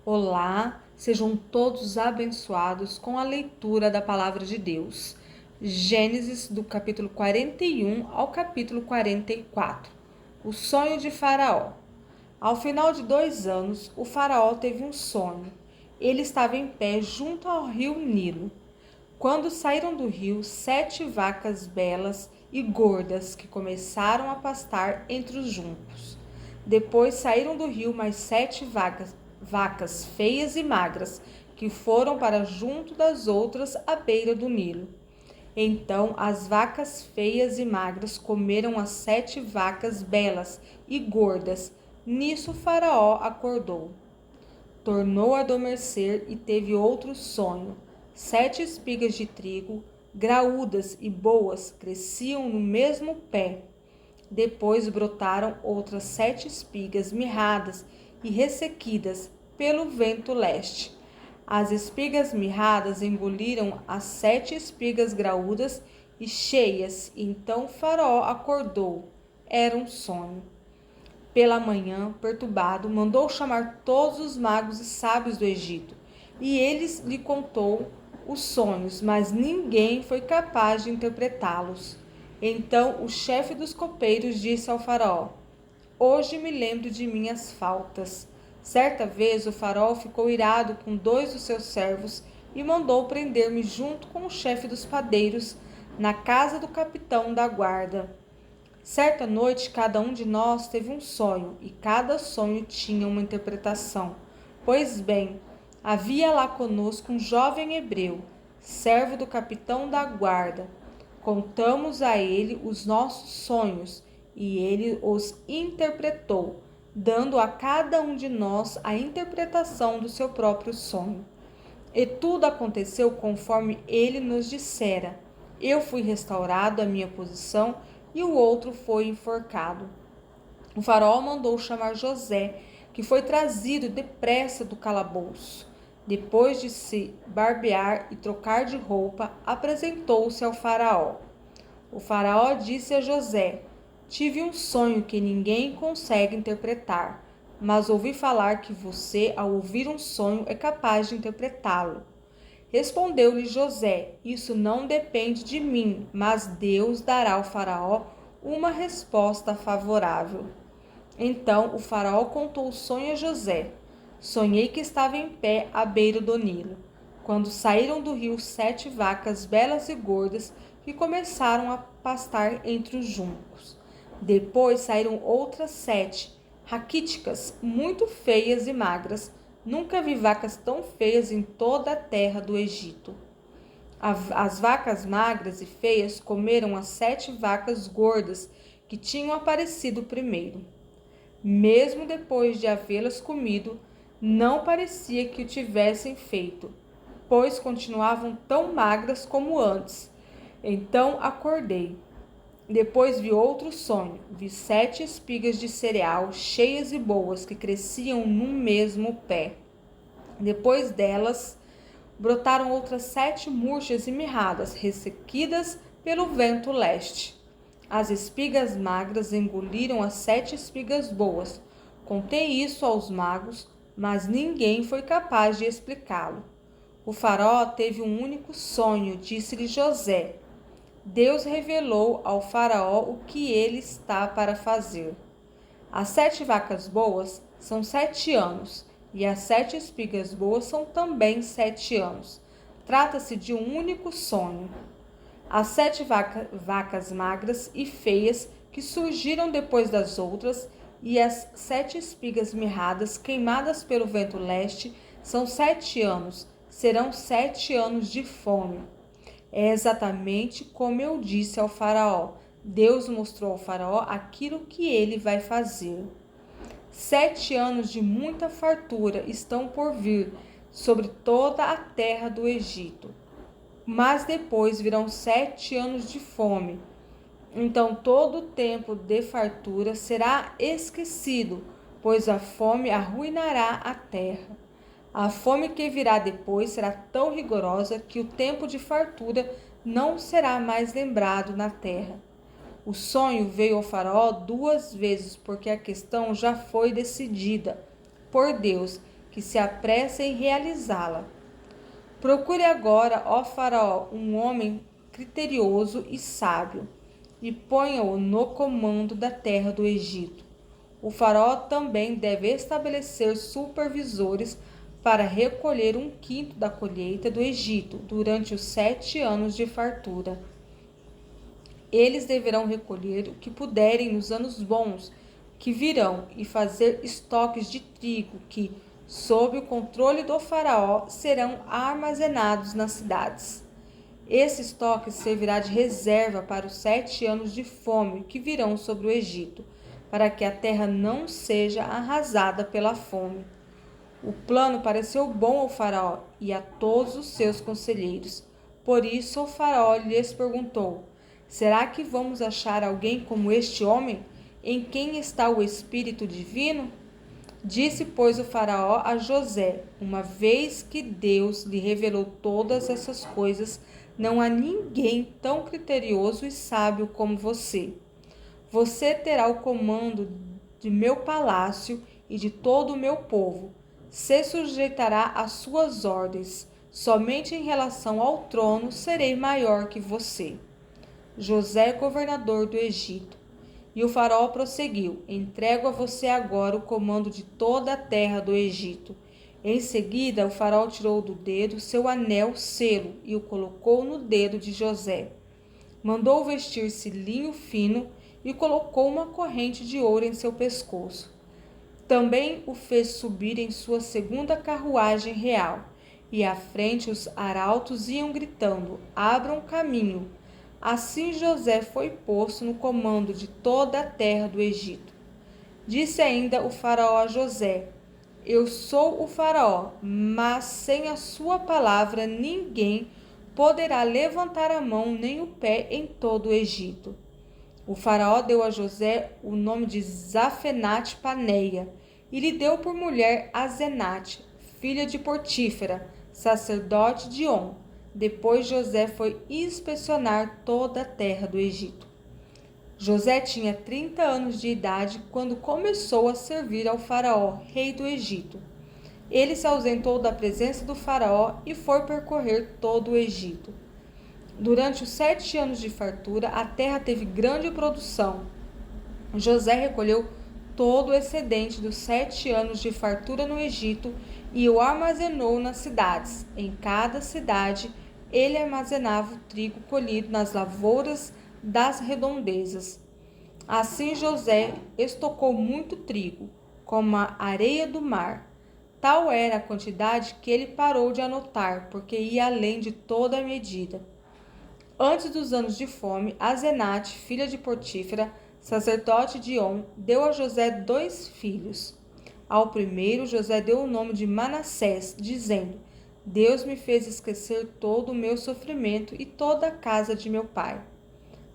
Olá, sejam todos abençoados com a leitura da palavra de Deus. Gênesis do capítulo 41 ao capítulo 44. O sonho de Faraó. Ao final de 2 anos, o faraó teve um sonho. Ele estava em pé junto ao rio Nilo. Quando saíram do rio, 7 vacas belas e gordas que começaram a pastar entre os juncos. Depois saíram do rio mais 7 vacas feias e magras, que foram para junto das outras à beira do Nilo. Então as vacas feias e magras comeram as 7 vacas belas e gordas. Nisso Faraó acordou. Tornou a adormecer e teve outro sonho. 7 espigas de trigo, graúdas e boas, cresciam no mesmo pé. Depois brotaram outras 7 espigas mirradas e ressequidas pelo vento leste. As espigas mirradas engoliram as 7 espigas graúdas e cheias, e então Faraó acordou. Era um sonho. Pela manhã, perturbado, mandou chamar todos os magos e sábios do Egito, e eles lhe contou os sonhos, mas ninguém foi capaz de interpretá-los. Então o chefe dos copeiros disse ao faraó: Hoje me lembro de minhas faltas. Certa vez o faraó ficou irado com 2 dos seus servos e mandou prender-me junto com o chefe dos padeiros na casa do capitão da guarda. Certa noite, cada um de nós teve um sonho, e cada sonho tinha uma interpretação. Pois bem, havia lá conosco um jovem hebreu, servo do capitão da guarda. Contamos a ele os nossos sonhos, e ele os interpretou, dando a cada um de nós a interpretação do seu próprio sonho. E tudo aconteceu conforme ele nos dissera. Eu fui restaurado à minha posição e o outro foi enforcado. O faraó mandou chamar José, que foi trazido depressa do calabouço. Depois de se barbear e trocar de roupa, apresentou-se ao faraó. O faraó disse a José: Tive um sonho que ninguém consegue interpretar, mas ouvi falar que você, ao ouvir um sonho, é capaz de interpretá-lo. Respondeu-lhe José: Isso não depende de mim, mas Deus dará ao faraó uma resposta favorável. Então o faraó contou o sonho a José. Sonhei que estava em pé à beira do Nilo, quando saíram do rio 7 vacas belas e gordas que começaram a pastar entre os juncos. Depois saíram outras 7, raquíticas, muito feias e magras. Nunca vi vacas tão feias em toda a terra do Egito. As vacas magras e feias comeram as 7 vacas gordas que tinham aparecido primeiro. Mesmo depois de havê-las comido, não parecia que o tivessem feito, pois continuavam tão magras como antes. Então acordei. Depois vi outro sonho. Vi 7 espigas de cereal cheias e boas que cresciam no mesmo pé. Depois delas, brotaram outras 7 murchas e mirradas, ressequidas pelo vento leste. As espigas magras engoliram as 7 espigas boas. Contei isso aos magos, mas ninguém foi capaz de explicá-lo. O faraó teve um único sonho, disse-lhe José. Deus revelou ao faraó o que ele está para fazer. As 7 vacas boas são 7 anos, e as 7 espigas boas são também 7 anos. Trata-se de um único sonho. As 7 vacas magras e feias que surgiram depois das outras, e as 7 espigas mirradas queimadas pelo vento leste são 7 anos, serão 7 anos de fome. É exatamente como eu disse ao faraó. Deus mostrou ao faraó aquilo que ele vai fazer. 7 anos de muita fartura estão por vir sobre toda a terra do Egito. Mas depois virão 7 anos de fome. Então todo o tempo de fartura será esquecido, pois a fome arruinará a terra. A fome que virá depois será tão rigorosa que o tempo de fartura não será mais lembrado na terra. O sonho veio ao faraó 2 vezes, porque a questão já foi decidida por Deus, que se apresse em realizá-la. Procure agora, ó Faraó, um homem criterioso e sábio, e ponha-o no comando da terra do Egito. O Faraó também deve estabelecer supervisores para recolher 1/5 da colheita do Egito durante os 7 anos de fartura. Eles deverão recolher o que puderem nos anos bons que virão e fazer estoques de trigo que, sob o controle do Faraó, serão armazenados nas cidades. Esse estoque servirá de reserva para os 7 anos de fome que virão sobre o Egito, para que a terra não seja arrasada pela fome. O plano pareceu bom ao Faraó e a todos os seus conselheiros. Por isso o Faraó lhes perguntou: será que vamos achar alguém como este homem, em quem está o Espírito Divino? Disse, pois, o Faraó a José: uma vez que Deus lhe revelou todas essas coisas, não há ninguém tão criterioso e sábio como você. Você terá o comando de meu palácio e de todo o meu povo. Se sujeitará às suas ordens. Somente em relação ao trono serei maior que você. José, governador do Egito. E o Faraó prosseguiu: entrego a você agora o comando de toda a terra do Egito. Em seguida, o Faraó tirou do dedo seu anel selo e o colocou no dedo de José. Mandou vestir-se linho fino e colocou uma corrente de ouro em seu pescoço. Também o fez subir em sua segunda carruagem real, e à frente os arautos iam gritando: abram caminho. Assim José foi posto no comando de toda a terra do Egito. Disse ainda o Faraó a José: eu sou o Faraó, mas sem a sua palavra ninguém poderá levantar a mão nem o pé em todo o Egito. O Faraó deu a José o nome de Zafenate-Paneia e lhe deu por mulher Asenate, filha de Potífera, sacerdote de On. Depois José foi inspecionar toda a terra do Egito. José tinha 30 anos de idade quando começou a servir ao Faraó, rei do Egito. Ele se ausentou da presença do Faraó e foi percorrer todo o Egito. Durante os 7 anos de fartura, a terra teve grande produção. José recolheu todo o excedente dos 7 anos de fartura no Egito e o armazenou nas cidades. Em cada cidade, ele armazenava o trigo colhido nas lavouras das redondezas. Assim José estocou muito trigo, como a areia do mar. Tal era a quantidade que ele parou de anotar, porque ia além de toda a medida. Antes dos anos de fome, Asenate, filha de Potífera, sacerdote de On, deu a José 2 filhos. Ao primeiro, José deu o nome de Manassés, dizendo: Deus me fez esquecer todo o meu sofrimento e toda a casa de meu pai.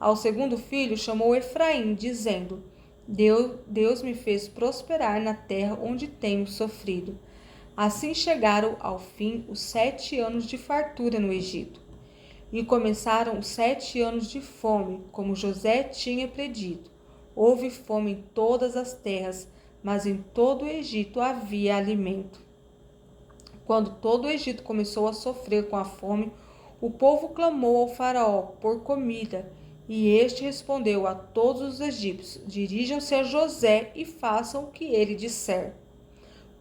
Ao segundo filho chamou Efraim, dizendo: Deus me fez prosperar na terra onde tenho sofrido. Assim chegaram ao fim os 7 anos de fartura no Egito. E começaram os 7 anos de fome, como José tinha predito. Houve fome em todas as terras, mas em todo o Egito havia alimento. Quando todo o Egito começou a sofrer com a fome, o povo clamou ao Faraó por comida, e este respondeu a todos os egípcios: dirijam-se a José e façam o que ele disser.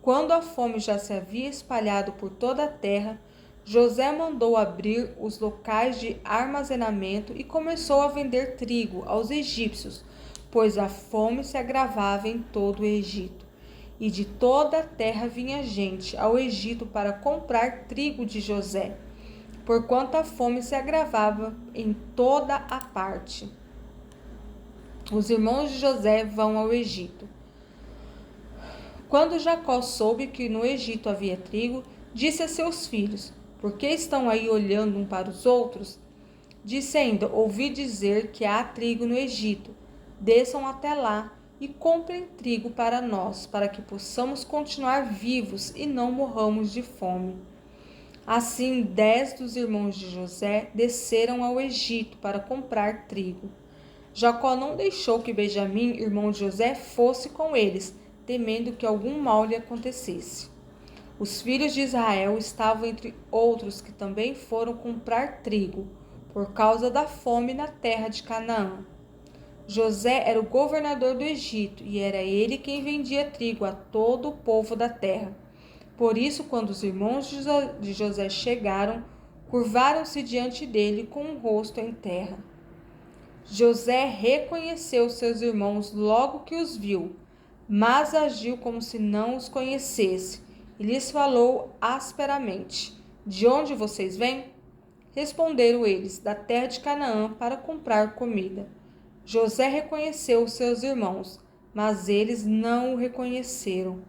Quando a fome já se havia espalhado por toda a terra, José mandou abrir os locais de armazenamento e começou a vender trigo aos egípcios, pois a fome se agravava em todo o Egito. E de toda a terra vinha gente ao Egito para comprar trigo de José, porquanto a fome se agravava em toda a parte. Os irmãos de José vão ao Egito. Quando Jacó soube que no Egito havia trigo, disse a seus filhos: por que estão aí olhando um para os outros? Disse ainda: ouvi dizer que há trigo no Egito. Desçam até lá e comprem trigo para nós, para que possamos continuar vivos e não morramos de fome. Assim, 10 dos irmãos de José desceram ao Egito para comprar trigo. Jacó não deixou que Benjamim, irmão de José, fosse com eles, temendo que algum mal lhe acontecesse. Os filhos de Israel estavam entre outros que também foram comprar trigo, por causa da fome na terra de Canaã. José era o governador do Egito, e era ele quem vendia trigo a todo o povo da terra. Por isso, quando os irmãos de José chegaram, curvaram-se diante dele com o rosto em terra. José reconheceu seus irmãos logo que os viu, mas agiu como se não os conhecesse, e lhes falou asperamente: De onde vocês vêm? Responderam eles: Da terra de Canaã, para comprar comida. José reconheceu os seus irmãos, mas eles não o reconheceram.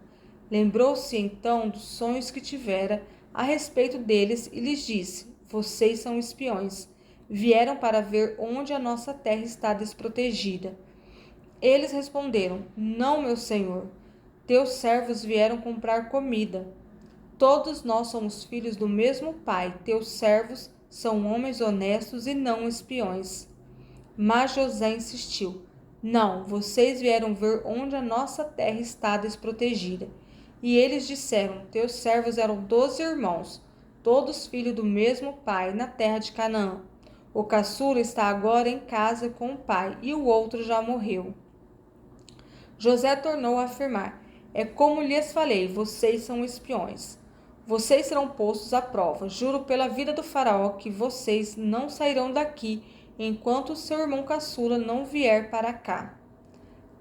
Lembrou-se então dos sonhos que tivera a respeito deles e lhes disse: Vocês são espiões. Vieram para ver onde a nossa terra está desprotegida. Eles responderam: Não, meu senhor. Teus servos vieram comprar comida. Todos nós somos filhos do mesmo pai. Teus servos são homens honestos e não espiões. Mas José insistiu: Não, vocês vieram ver onde a nossa terra está desprotegida. E eles disseram: Teus servos eram 12 irmãos, todos filhos do mesmo pai, na terra de Canaã. O caçula está agora em casa com o pai, e o outro já morreu. José tornou a afirmar: É como lhes falei, vocês são espiões. Vocês serão postos à prova. Juro pela vida do faraó que vocês não sairão daqui enquanto o seu irmão caçula não vier para cá.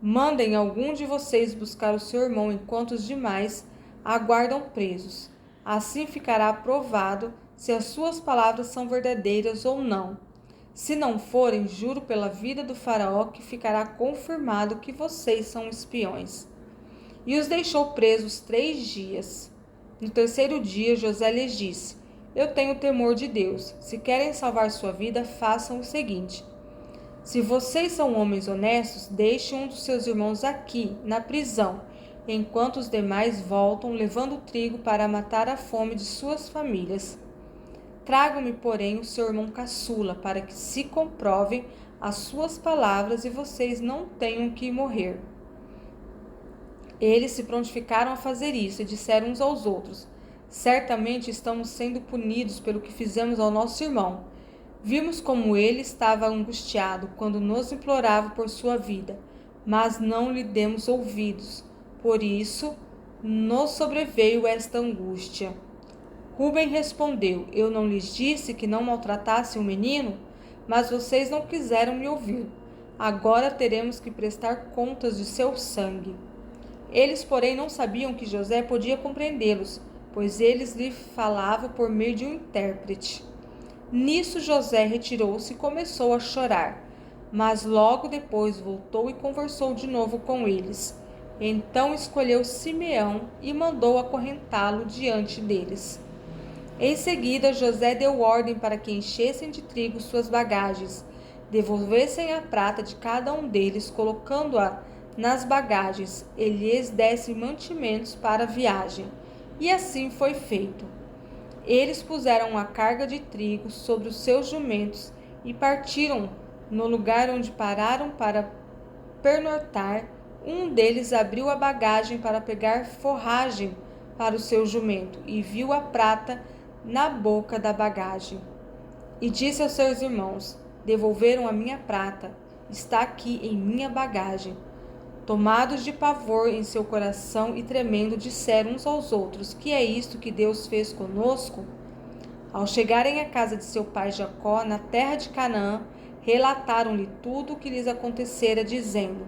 Mandem algum de vocês buscar o seu irmão enquanto os demais aguardam presos. Assim ficará provado se as suas palavras são verdadeiras ou não. Se não forem, juro pela vida do faraó que ficará confirmado que vocês são espiões. E os deixou presos 3 dias. No terceiro dia, José lhes disse: Eu tenho temor de Deus. Se querem salvar sua vida, façam o seguinte: se vocês são homens honestos, deixem um dos seus irmãos aqui, na prisão, enquanto os demais voltam levando trigo para matar a fome de suas famílias. Tragam-me, porém, o seu irmão caçula, para que se comprovem as suas palavras e vocês não tenham que morrer. Eles se prontificaram a fazer isso e disseram uns aos outros: Certamente estamos sendo punidos pelo que fizemos ao nosso irmão. Vimos como ele estava angustiado quando nos implorava por sua vida, mas não lhe demos ouvidos. Por isso, nos sobreveio esta angústia. Rúben respondeu: Eu não lhes disse que não maltratassem o menino? Mas vocês não quiseram me ouvir. Agora teremos que prestar contas de seu sangue. Eles, porém, não sabiam que José podia compreendê-los, pois eles lhe falavam por meio de um intérprete. Nisso José retirou-se e começou a chorar, mas logo depois voltou e conversou de novo com eles. Então escolheu Simeão e mandou acorrentá-lo diante deles. Em seguida, José deu ordem para que enchessem de trigo suas bagagens, devolvessem a prata de cada um deles, colocando-a nas bagagens, e lhes dessem mantimentos para a viagem. E assim foi feito. Eles puseram a carga de trigo sobre os seus jumentos e partiram. No lugar onde pararam para pernoitar, um deles abriu a bagagem para pegar forragem para o seu jumento e viu a prata na boca da bagagem. E disse aos seus irmãos: Devolveram a minha prata, está aqui em minha bagagem. Tomados de pavor em seu coração e tremendo, disseram uns aos outros: Que é isto que Deus fez conosco? Ao chegarem à casa de seu pai Jacó, na terra de Canaã, relataram-lhe tudo o que lhes acontecera, dizendo: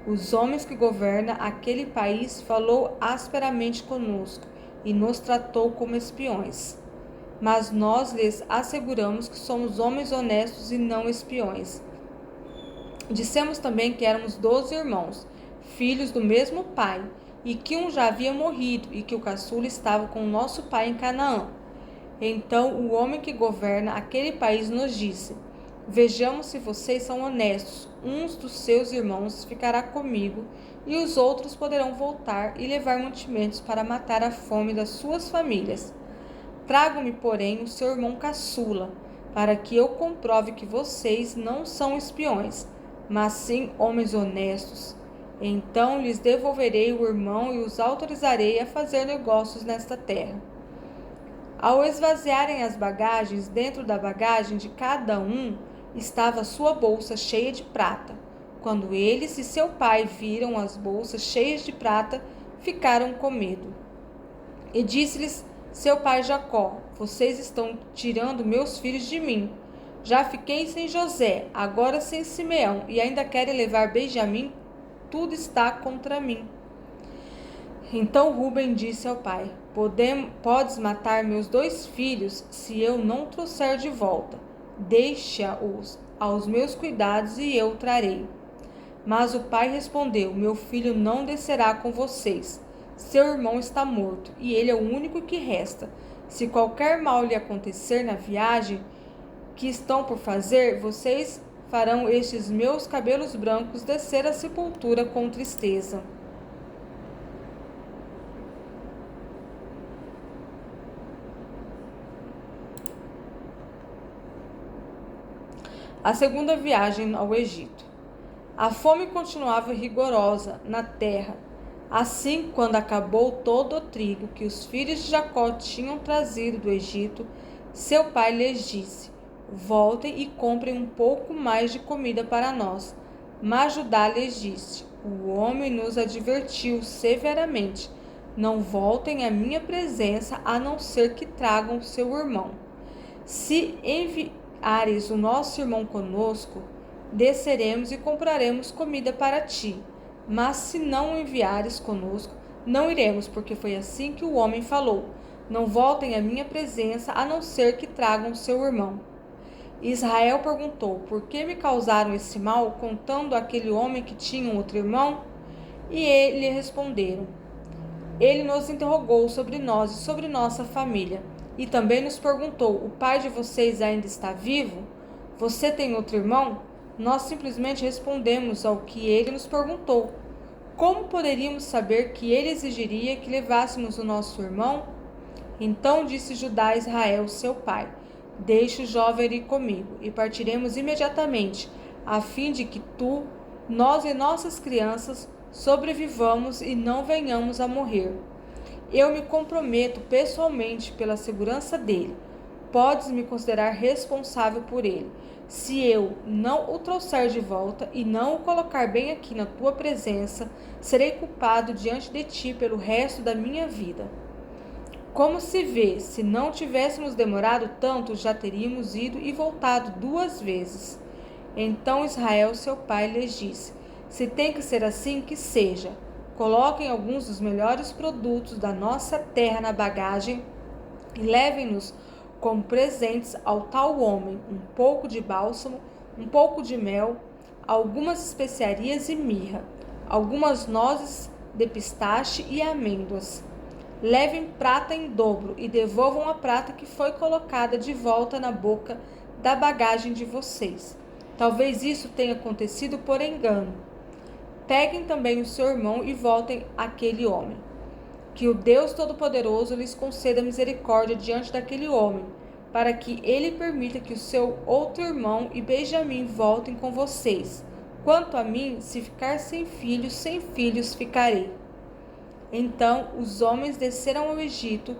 Os homens que governam aquele país falou asperamente conosco e nos tratou como espiões. Mas nós lhes asseguramos que somos homens honestos e não espiões. Dissemos também que éramos 12 irmãos, filhos do mesmo pai, e que um já havia morrido e que o caçula estava com o nosso pai em Canaã. Então o homem que governa aquele país nos disse: Vejamos se vocês são honestos. Uns dos seus irmãos ficará comigo e os outros poderão voltar e levar mantimentos para matar a fome das suas famílias. Tragam-me, porém, o seu irmão caçula, para que eu comprove que vocês não são espiões, mas sim homens honestos. Então lhes devolverei o irmão e os autorizarei a fazer negócios nesta terra. Ao esvaziarem as bagagens, dentro da bagagem de cada um estava sua bolsa cheia de prata. Quando eles e seu pai viram as bolsas cheias de prata, ficaram com medo. E disse-lhes seu pai Jacó: Vocês estão tirando meus filhos de mim. Já fiquei sem José, agora sem Simeão, e ainda querem levar Benjamim? Tudo está contra mim. Então Ruben disse ao pai: Podes matar meus 2 filhos se eu não trouxer de volta. Deixa-os aos meus cuidados e eu trarei. Mas o pai respondeu: Meu filho não descerá com vocês. Seu irmão está morto e ele é o único que resta. Se qualquer mal lhe acontecer na viagem que estão por fazer, vocês farão estes meus cabelos brancos descer à sepultura com tristeza. A segunda viagem ao Egito. A fome continuava rigorosa na terra. Assim, quando acabou todo o trigo que os filhos de Jacó tinham trazido do Egito, seu pai lhes disse: Voltem e comprem um pouco mais de comida para nós. Mas Judá lhes disse: O homem nos advertiu severamente: Não voltem à minha presença, a não ser que tragam seu irmão. Se enviares o nosso irmão conosco, desceremos e compraremos comida para ti. Mas se não enviares conosco, não iremos, porque foi assim que o homem falou: Não voltem à minha presença, a não ser que tragam seu irmão. Israel perguntou: Por que me causaram esse mal, contando aquele homem que tinha um outro irmão? E lhe responderam: Ele nos interrogou sobre nós e sobre nossa família. E também nos perguntou: O pai de vocês ainda está vivo? Você tem outro irmão? Nós simplesmente respondemos ao que ele nos perguntou. Como poderíamos saber que ele exigiria que levássemos o nosso irmão? Então disse Judá a Israel, seu pai: Deixe o jovem ir comigo, e partiremos imediatamente, a fim de que nós e nossas crianças sobrevivamos e não venhamos a morrer. Eu me comprometo pessoalmente pela segurança dele. Podes me considerar responsável por ele. Se eu não o trouxer de volta e não o colocar bem aqui na tua presença, serei culpado diante de ti pelo resto da minha vida. Como se vê, se não tivéssemos demorado tanto, já teríamos ido e voltado 2 vezes. Então Israel, seu pai, lhes disse: Se tem que ser assim, que seja. Coloquem alguns dos melhores produtos da nossa terra na bagagem e levem-nos como presentes ao tal homem um pouco de bálsamo, um pouco de mel, algumas especiarias e mirra, algumas nozes de pistache e amêndoas. Levem prata em dobro e devolvam a prata que foi colocada de volta na boca da bagagem de vocês. Talvez isso tenha acontecido por engano. Peguem também o seu irmão e voltem àquele homem. Que o Deus Todo-Poderoso lhes conceda misericórdia diante daquele homem, para que ele permita que o seu outro irmão e Benjamim voltem com vocês. Quanto a mim, se ficar sem filhos ficarei. Então os homens desceram ao Egito,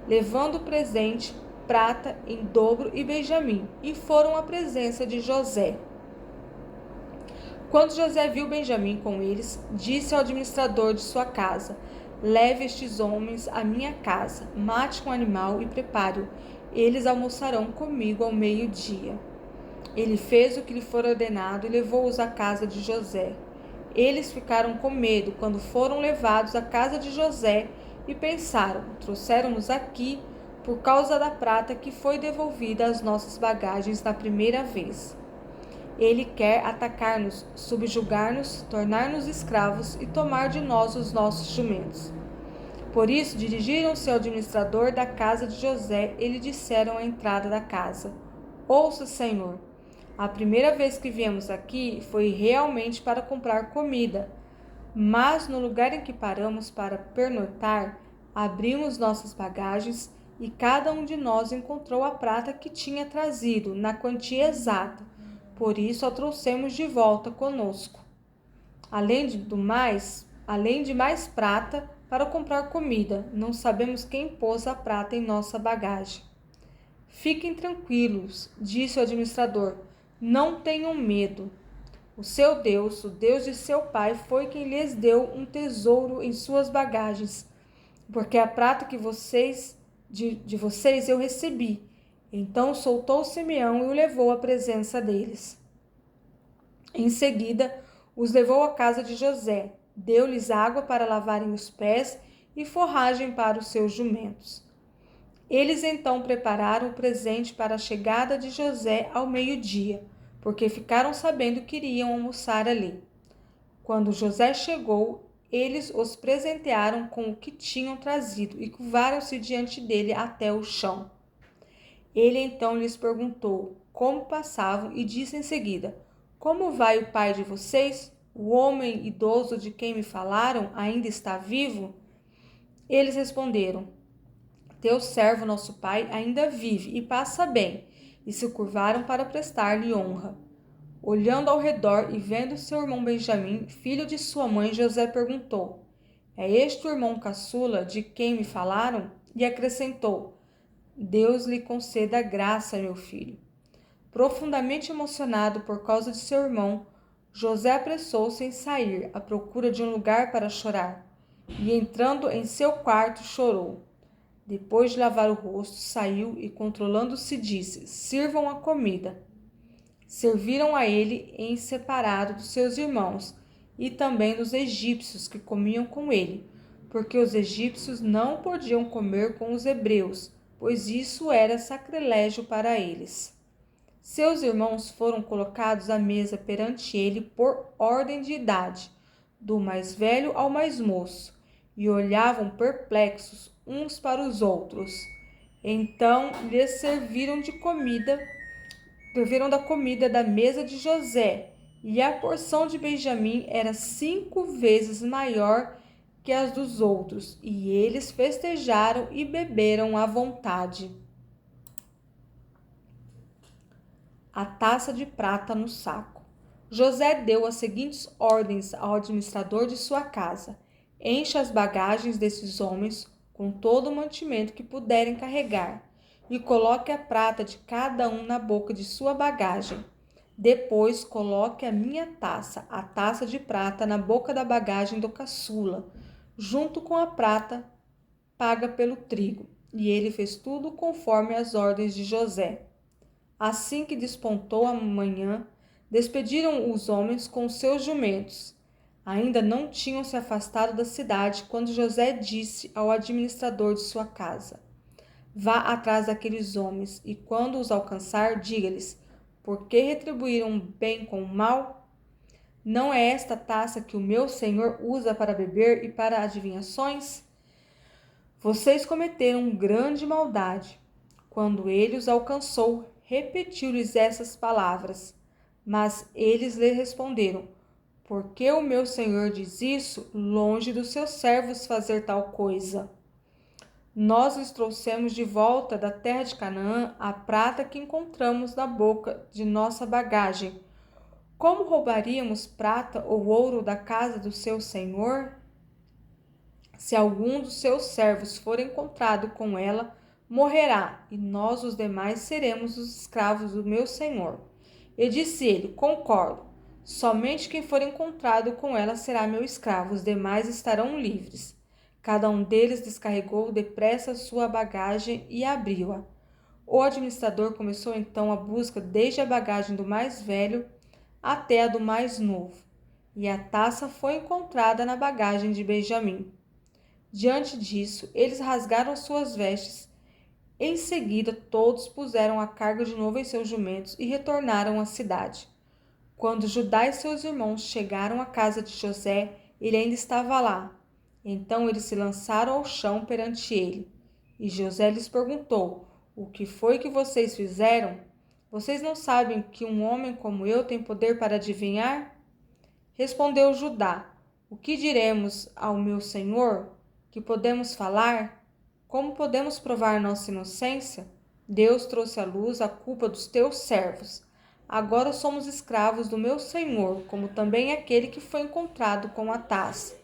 levando o presente, prata em dobro e Benjamim, e foram à presença de José. Quando José viu Benjamim com eles, disse ao administrador de sua casa: Leve estes homens à minha casa, mate um animal e prepare-o. Eles almoçarão comigo ao meio-dia. Ele fez o que lhe fora ordenado e levou-os à casa de José. Eles ficaram com medo quando foram levados à casa de José e pensaram: Trouxeram-nos aqui por causa da prata que foi devolvida às nossas bagagens da primeira vez. Ele quer atacar-nos, subjugar-nos, tornar-nos escravos e tomar de nós os nossos jumentos. Por isso, dirigiram-se ao administrador da casa de José e lhe disseram à entrada da casa: Ouça, Senhor, a primeira vez que viemos aqui foi realmente para comprar comida, mas no lugar em que paramos para pernoitar, abrimos nossas bagagens e cada um de nós encontrou a prata que tinha trazido, na quantia exata. Por isso a trouxemos de volta conosco. além de mais prata para comprar comida. Não sabemos quem pôs a prata em nossa bagagem. Fiquem tranquilos, disse o administrador. Não tenham medo. O seu Deus, o Deus de seu pai, foi quem lhes deu um tesouro em suas bagagens, porque a prata que de vocês eu recebi. Então soltou Simeão e o levou à presença deles. Em seguida, os levou à casa de José, deu-lhes água para lavarem os pés e forragem para os seus jumentos. Eles então prepararam o presente para a chegada de José ao meio-dia, porque ficaram sabendo que iriam almoçar ali. Quando José chegou, eles os presentearam com o que tinham trazido e curvaram-se diante dele até o chão. Ele então lhes perguntou como passavam e disse em seguida: Como vai o pai de vocês? O homem idoso de quem me falaram ainda está vivo? Eles responderam: Teu servo, nosso pai, ainda vive e passa bem, e se curvaram para prestar-lhe honra. Olhando ao redor e vendo seu irmão Benjamim, filho de sua mãe, José perguntou: É este o irmão caçula de quem me falaram? E acrescentou: Deus lhe conceda graça, meu filho. Profundamente emocionado por causa de seu irmão, José apressou-se em sair à procura de um lugar para chorar, e entrando em seu quarto chorou. Depois de lavar o rosto, saiu e, controlando-se, disse: Sirvam a comida. Serviram a ele em separado dos seus irmãos e também dos egípcios que comiam com ele, porque os egípcios não podiam comer com os hebreus, pois isso era sacrilégio para eles. Seus irmãos foram colocados à mesa perante ele por ordem de idade, do mais velho ao mais moço, e olhavam perplexos uns para os outros. Então lhes serviram da comida da mesa de José, e a porção de Benjamim era 5 vezes maior que as dos outros, e eles festejaram e beberam à vontade. A taça de prata no saco. José deu as seguintes ordens ao administrador de sua casa: Encha as bagagens desses homens com todo o mantimento que puderem carregar, e coloque a prata de cada um na boca de sua bagagem. Depois coloque a minha taça, a taça de prata, na boca da bagagem do caçula, junto com a prata paga pelo trigo. E ele fez tudo conforme as ordens de José. Assim que despontou a manhã, despediram os homens com seus jumentos. Ainda não tinham se afastado da cidade quando José disse ao administrador de sua casa: Vá atrás daqueles homens, e quando os alcançar, diga-lhes: Por que retribuíram o bem com o mal? Não é esta taça que o meu senhor usa para beber e para adivinhações? Vocês cometeram grande maldade. Quando ele os alcançou, repetiu-lhes essas palavras. Mas eles lhe responderam: Por que o meu senhor diz isso? Longe dos seus servos fazer tal coisa. Nós lhes trouxemos de volta da terra de Canaã a prata que encontramos na boca de nossa bagagem. Como roubaríamos prata ou ouro da casa do seu senhor? Se algum dos seus servos for encontrado com ela, morrerá, e nós os demais seremos os escravos do meu senhor. E disse ele: Concordo. Somente quem for encontrado com ela será meu escravo, os demais estarão livres. Cada um deles descarregou depressa sua bagagem e abriu-a. O administrador começou então a busca desde a bagagem do mais velho até a do mais novo, e a taça foi encontrada na bagagem de Benjamim. Diante disso, eles rasgaram suas vestes. Em seguida, todos puseram a carga de novo em seus jumentos e retornaram à cidade. Quando Judá e seus irmãos chegaram à casa de José, ele ainda estava lá. Então eles se lançaram ao chão perante ele. E José lhes perguntou: O que foi que vocês fizeram? Vocês não sabem que um homem como eu tem poder para adivinhar? Respondeu Judá: O que diremos ao meu senhor? Que podemos falar? Como podemos provar nossa inocência? Deus trouxe à luz a culpa dos teus servos. Agora somos escravos do meu senhor, como também aquele que foi encontrado com a taça.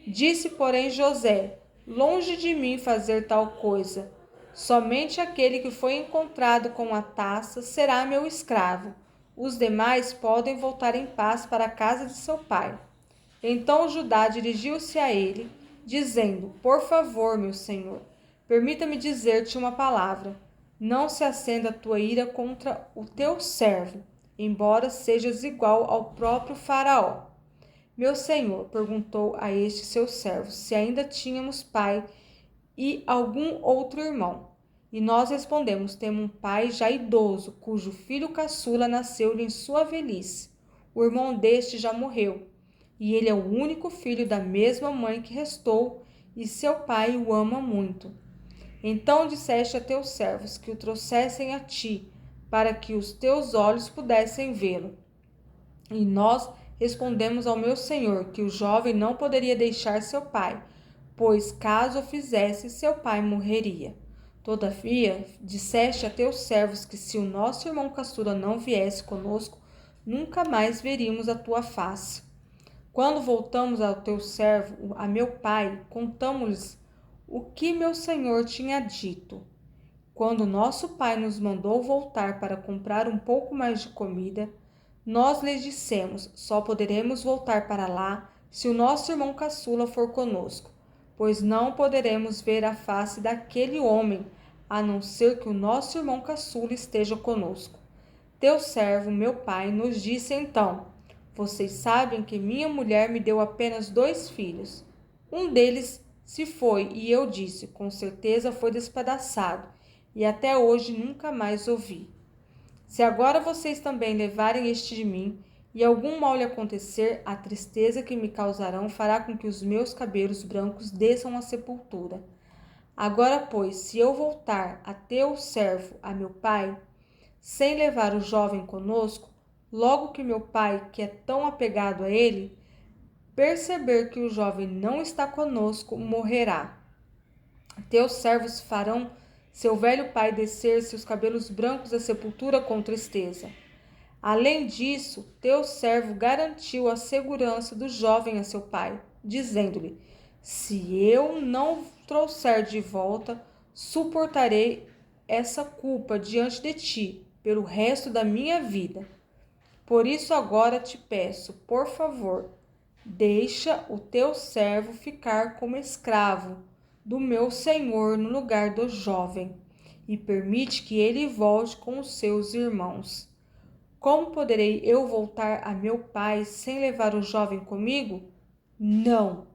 Disse, porém, José: longe de mim fazer tal coisa. Somente aquele que foi encontrado com a taça será meu escravo. Os demais podem voltar em paz para a casa de seu pai. Então Judá dirigiu-se a ele, dizendo: por favor, meu senhor, permita-me dizer-te uma palavra. Não se acenda a tua ira contra o teu servo, embora sejas igual ao próprio Faraó. Meu senhor perguntou a este seu servo se ainda tínhamos pai e algum outro irmão. E nós respondemos: temos um pai já idoso, cujo filho caçula nasceu-lhe em sua velhice. O irmão deste já morreu, e ele é o único filho da mesma mãe que restou, e seu pai o ama muito. Então disseste a teus servos que o trouxessem a ti, para que os teus olhos pudessem vê-lo. E nós respondemos ao meu senhor que o jovem não poderia deixar seu pai, pois caso o fizesse, seu pai morreria. Todavia, disseste a teus servos que se o nosso irmão caçula não viesse conosco, nunca mais veríamos a tua face. Quando voltamos ao teu servo, a meu pai, contamos-lhes o que meu senhor tinha dito. Quando nosso pai nos mandou voltar para comprar um pouco mais de comida, nós lhes dissemos: só poderemos voltar para lá se o nosso irmão caçula for conosco, pois não poderemos ver a face daquele homem, a não ser que o nosso irmão caçula esteja conosco. Teu servo, meu pai, nos disse então: vocês sabem que minha mulher me deu apenas 2 filhos. Um deles se foi, e eu disse: com certeza foi despedaçado, e até hoje nunca mais o vi. Se agora vocês também levarem este de mim, e algum mal lhe acontecer, a tristeza que me causarão fará com que os meus cabelos brancos desçam à sepultura. Agora, pois, se eu voltar a teu servo, a meu pai, sem levar o jovem conosco, logo que meu pai, que é tão apegado a ele, perceber que o jovem não está conosco, morrerá. Teus servos farão seu velho pai descer seus cabelos brancos à sepultura com tristeza. Além disso, teu servo garantiu a segurança do jovem a seu pai, dizendo-lhe: se eu não trouxer de volta, suportarei essa culpa diante de ti pelo resto da minha vida. Por isso agora te peço, por favor, deixa o teu servo ficar como escravo do meu senhor no lugar do jovem, e permite que ele volte com os seus irmãos. Como poderei eu voltar a meu pai sem levar o jovem comigo? Não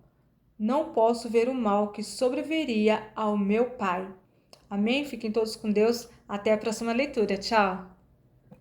posso ver o mal que sobreviria ao meu pai. Amém? Fiquem todos com Deus. Até a próxima leitura. Tchau!